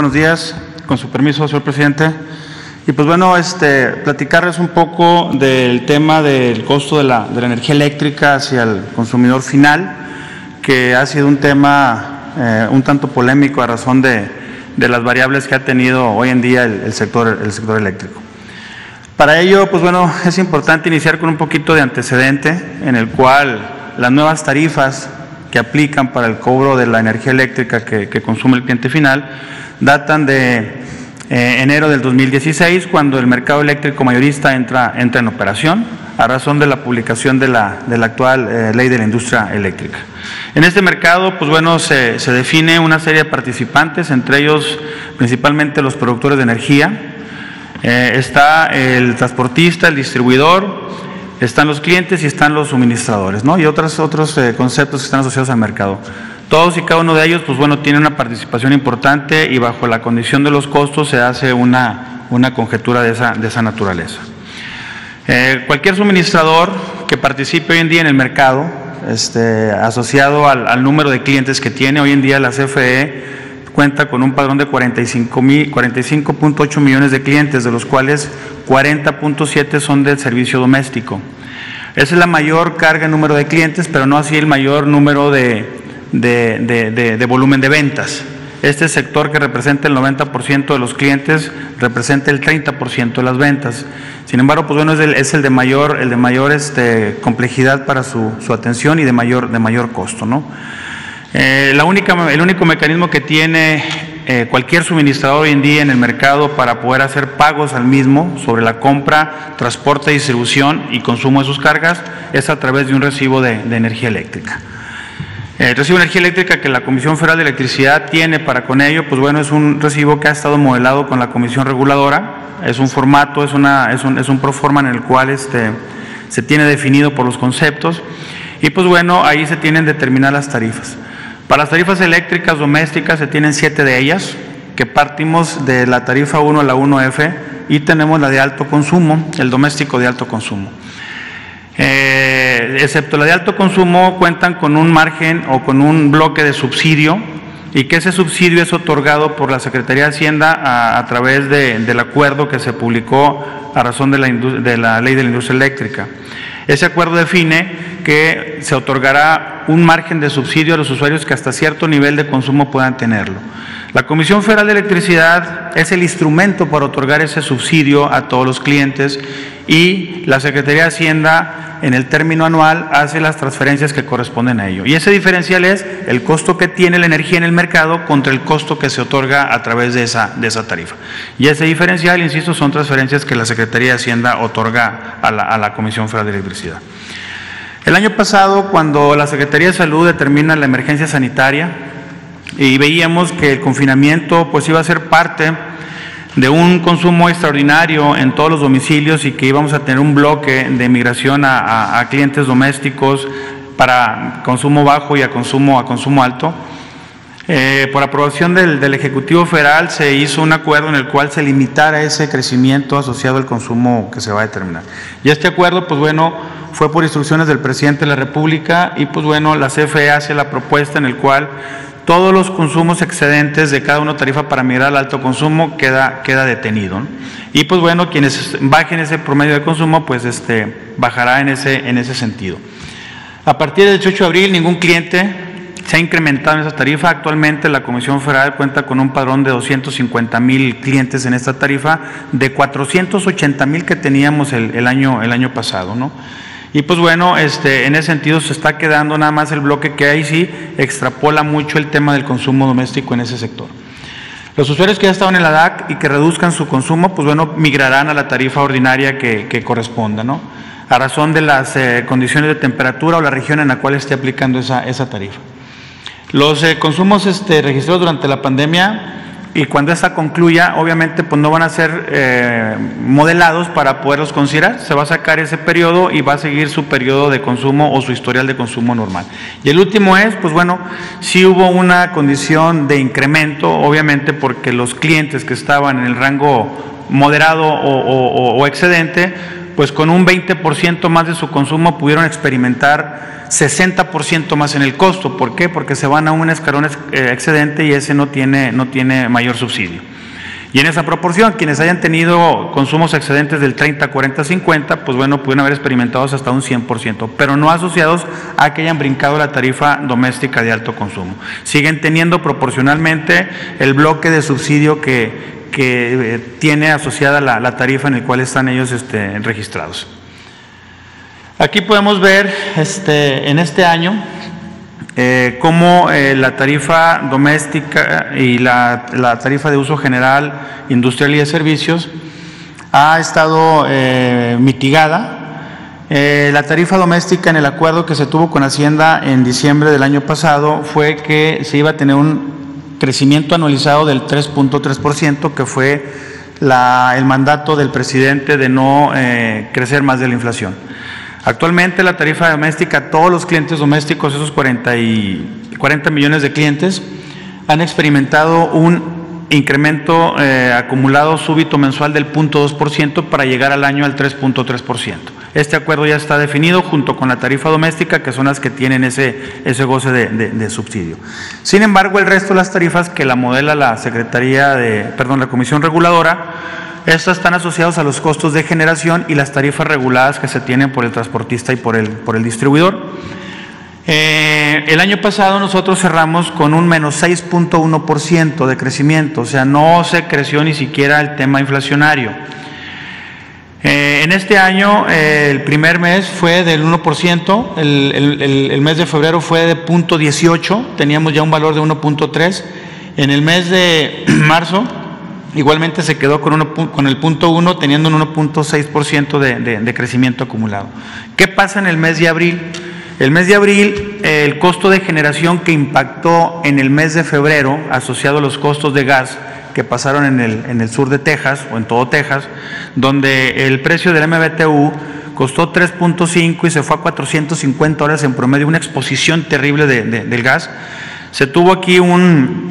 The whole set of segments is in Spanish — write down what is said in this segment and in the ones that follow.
Buenos días, con su permiso, señor presidente. Y pues bueno, platicarles un poco del tema del costo de la energía eléctrica hacia el consumidor final, que ha sido un tema un tanto polémico a razón de las variables que ha tenido hoy en día el sector eléctrico. Para ello, pues bueno, es importante iniciar con un poquito de antecedente en el cual las nuevas tarifas que aplican para el cobro de la energía eléctrica que consume el cliente final datan de enero del 2016, cuando el mercado eléctrico mayorista entra en operación a razón de la publicación de la actual Ley de la Industria Eléctrica. En este mercado, pues bueno, se define una serie de participantes, entre ellos principalmente los productores de energía, está el transportista, el distribuidor, están los clientes y están los suministradores, ¿no? Y otros conceptos que están asociados al mercado. Todos y cada uno de ellos, pues bueno, tienen una participación importante y bajo la condición de los costos se hace una conjetura de esa naturaleza. Cualquier suministrador que participe hoy en día en el mercado, asociado al número de clientes que tiene, hoy en día la CFE cuenta con un padrón de 45.8 millones de clientes, de los cuales 40.7 son del servicio doméstico. Esa es la mayor carga en número de clientes, pero no así el mayor número de volumen de ventas. Este sector, que representa el 90% de los clientes, representa el 30% de las ventas. Sin embargo, pues bueno, es el de mayor complejidad para su atención y de mayor costo, ¿no? El único mecanismo que tiene cualquier suministrador hoy en día en el mercado para poder hacer pagos al mismo sobre la compra, transporte, distribución y consumo de sus cargas es a través de un recibo de energía eléctrica. El recibo de energía eléctrica que la Comisión Federal de Electricidad tiene para con ello, pues bueno, es un recibo que ha estado modelado con la Comisión Reguladora, es un formato, es un proforma en el cual se tiene definido por los conceptos y pues bueno, ahí se tienen determinadas las tarifas. Para las tarifas eléctricas domésticas se tienen 7 de ellas, que partimos de la tarifa 1 a la 1F y tenemos la de alto consumo, el doméstico de alto consumo. Excepto la de alto consumo, cuentan con un margen o con un bloque de subsidio y que ese subsidio es otorgado por la Secretaría de Hacienda a través del acuerdo que se publicó a razón de la Ley de la Industria Eléctrica. Ese acuerdo define que se otorgará un margen de subsidio a los usuarios que hasta cierto nivel de consumo puedan tenerlo. La Comisión Federal de Electricidad es el instrumento para otorgar ese subsidio a todos los clientes y la Secretaría de Hacienda en el término anual hace las transferencias que corresponden a ello. Y ese diferencial es el costo que tiene la energía en el mercado contra el costo que se otorga a través de esa tarifa. Y ese diferencial, insisto, son transferencias que la Secretaría de Hacienda otorga a la Comisión Federal de Electricidad. El año pasado, cuando la Secretaría de Salud determina la emergencia sanitaria y veíamos que el confinamiento pues iba a ser parte de un consumo extraordinario en todos los domicilios y que íbamos a tener un bloque de migración a clientes domésticos para consumo bajo y a consumo alto. Por aprobación del Ejecutivo Federal se hizo un acuerdo en el cual se limitara ese crecimiento asociado al consumo que se va a determinar. Y este acuerdo, pues bueno, fue por instrucciones del Presidente de la República y pues bueno, la CFE hace la propuesta en el cual todos los consumos excedentes de cada una tarifa para migrar al alto consumo queda detenido, ¿no? Y pues bueno, quienes bajen ese promedio de consumo, pues bajará en ese sentido. A partir del 18 de abril, ningún cliente se ha incrementado en esa tarifa. Actualmente la Comisión Federal cuenta con un padrón de 250,000 clientes en esta tarifa, de 480,000 que teníamos el año pasado, ¿no? Y pues bueno, en ese sentido se está quedando nada más el bloque que ahí sí extrapola mucho el tema del consumo doméstico en ese sector. Los usuarios que ya estaban en la DAC y que reduzcan su consumo, pues bueno, migrarán a la tarifa ordinaria que corresponda, ¿no? A razón de las condiciones de temperatura o la región en la cual esté aplicando esa tarifa. Los consumos registrados durante la pandemia y cuando esta concluya, obviamente pues no van a ser modelados para poderlos considerar. Se va a sacar ese periodo y va a seguir su periodo de consumo o su historial de consumo normal. Y el último es, pues bueno, sí hubo una condición de incremento, obviamente porque los clientes que estaban en el rango moderado o excedente, pues con un 20% más de su consumo pudieron experimentar 60% más en el costo. ¿Por qué? Porque se van a un escalón excedente y ese no tiene mayor subsidio. Y en esa proporción, quienes hayan tenido consumos excedentes del 30, 40, 50, pues bueno, pudieron haber experimentado hasta un 100%, pero no asociados a que hayan brincado la tarifa doméstica de alto consumo. Siguen teniendo proporcionalmente el bloque de subsidio que tiene asociada la tarifa en el cual están ellos registrados. Aquí podemos ver en este año cómo la tarifa doméstica y la tarifa de uso general, industrial y de servicios ha estado mitigada. La tarifa doméstica en el acuerdo que se tuvo con Hacienda en diciembre del año pasado fue que se iba a tener un crecimiento anualizado del 3.3%, que fue el mandato del presidente de no crecer más de la inflación. Actualmente la tarifa doméstica, todos los clientes domésticos, esos 40 millones de clientes, han experimentado un incremento acumulado súbito mensual del 0.2% para llegar al año al 3.3%. Este acuerdo ya está definido junto con la tarifa doméstica, que son las que tienen ese goce de subsidio. Sin embargo, el resto de las tarifas que la modela la la Comisión Reguladora, estas están asociadas a los costos de generación y las tarifas reguladas que se tienen por el transportista y por el distribuidor. El año pasado nosotros cerramos con un menos 6.1% de crecimiento, o sea, no se creció ni siquiera el tema inflacionario. En este año el primer mes fue del 1%, el mes de febrero fue de 0.18, teníamos ya un valor de 1.3, en el mes de marzo igualmente se quedó con el 0.1, teniendo un 1.6% de crecimiento acumulado. ¿Qué pasa en el mes de abril? El mes de abril, el costo de generación que impactó en el mes de febrero, asociado a los costos de gas que pasaron en el sur de Texas, o en todo Texas, donde el precio del MBTU costó 3.5 y se fue a $450 en promedio, una exposición terrible del gas. Se tuvo aquí una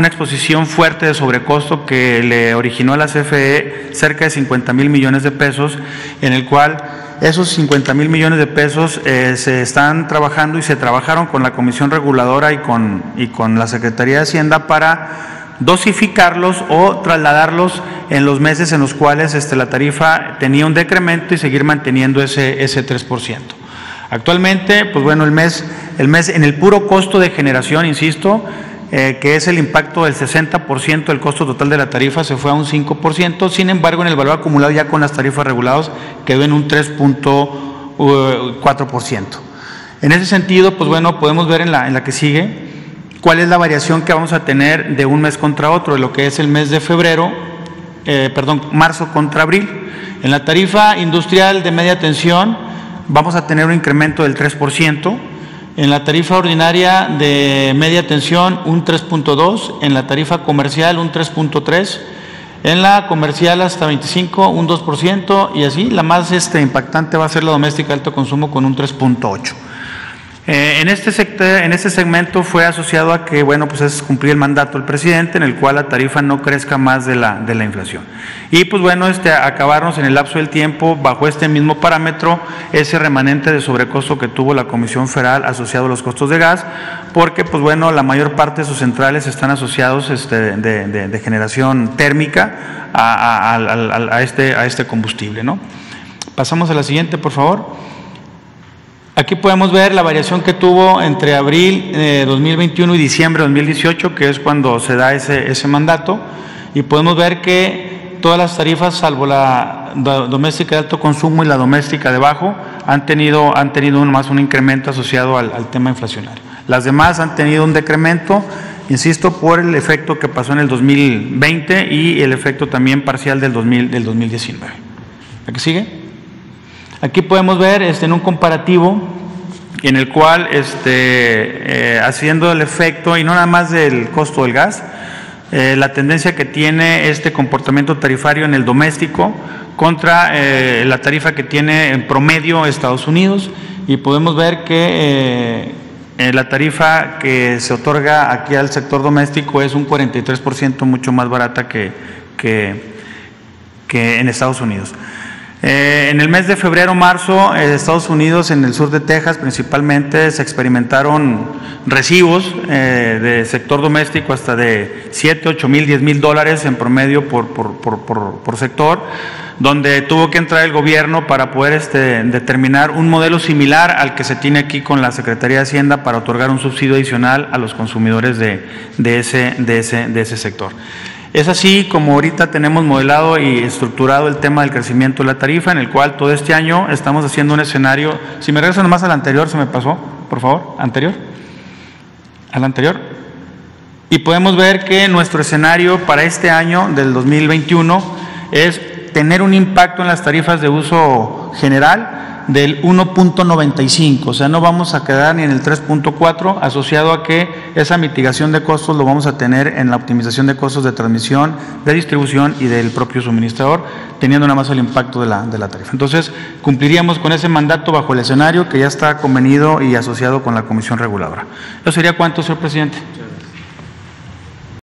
exposición fuerte de sobrecosto que le originó a la CFE cerca de 50,000 millones de pesos, en el cual esos 50,000 millones de pesos se están trabajando y se trabajaron con la Comisión Reguladora y con la Secretaría de Hacienda para dosificarlos o trasladarlos en los meses en los cuales la tarifa tenía un decremento y seguir manteniendo ese 3%. Actualmente, pues bueno, el mes en el puro costo de generación, insisto, que es el impacto del 60% del costo total de la tarifa, se fue a un 5%, sin embargo en el valor acumulado ya con las tarifas reguladas quedó en un 3.4%. En ese sentido, pues bueno, podemos ver en la que sigue cuál es la variación que vamos a tener de un mes contra otro, de lo que es el mes de marzo contra abril. En la tarifa industrial de media tensión vamos a tener un incremento del 3%, en la tarifa ordinaria de media tensión un 3.2%, en la tarifa comercial un 3.3%, en la comercial hasta 25 un 2%, y así la más impactante va a ser la doméstica de alto consumo con un 3.8%. En este segmento fue asociado a que, bueno, pues es cumplir el mandato del presidente, en el cual la tarifa no crezca más de la inflación. Y pues bueno, acabarnos en el lapso del tiempo, bajo este mismo parámetro, ese remanente de sobrecosto que tuvo la Comisión Federal asociado a los costos de gas, porque pues bueno, la mayor parte de sus centrales están asociados de generación térmica a este combustible, ¿no? Pasamos a la siguiente, por favor. Aquí podemos ver la variación que tuvo entre abril 2021 y diciembre de 2018, que es cuando se da ese mandato, y podemos ver que todas las tarifas, salvo la doméstica de alto consumo y la doméstica de bajo, han tenido más un incremento asociado al tema inflacionario. Las demás han tenido un decremento, insisto, por el efecto que pasó en el 2020 y el efecto también parcial del 2019. ¿La que sigue? Aquí podemos ver en un comparativo en el cual haciendo el efecto y no nada más del costo del gas, la tendencia que tiene este comportamiento tarifario en el doméstico contra la tarifa que tiene en promedio Estados Unidos, y podemos ver que la tarifa que se otorga aquí al sector doméstico es un 43% mucho más barata que en Estados Unidos. En el mes de febrero-marzo, Estados Unidos, en el sur de Texas principalmente, se experimentaron recibos de sector doméstico hasta de 7, 8 mil, 10 mil dólares en promedio por sector, donde tuvo que entrar el gobierno para poder determinar un modelo similar al que se tiene aquí con la Secretaría de Hacienda para otorgar un subsidio adicional a los consumidores de ese sector. Es así como ahorita tenemos modelado y estructurado el tema del crecimiento de la tarifa, en el cual todo este año estamos haciendo un escenario. Si me regresan nomás al anterior, se me pasó, por favor, anterior, al anterior. Y podemos ver que nuestro escenario para este año del 2021 es tener un impacto en las tarifas de uso general del 1.95, o sea, no vamos a quedar ni en el 3.4, asociado a que esa mitigación de costos lo vamos a tener en la optimización de costos de transmisión, de distribución y del propio suministrador, teniendo nada más el impacto de la tarifa. Entonces, cumpliríamos con ese mandato bajo el escenario que ya está convenido y asociado con la Comisión Reguladora. ¿Eso sería cuánto, señor presidente?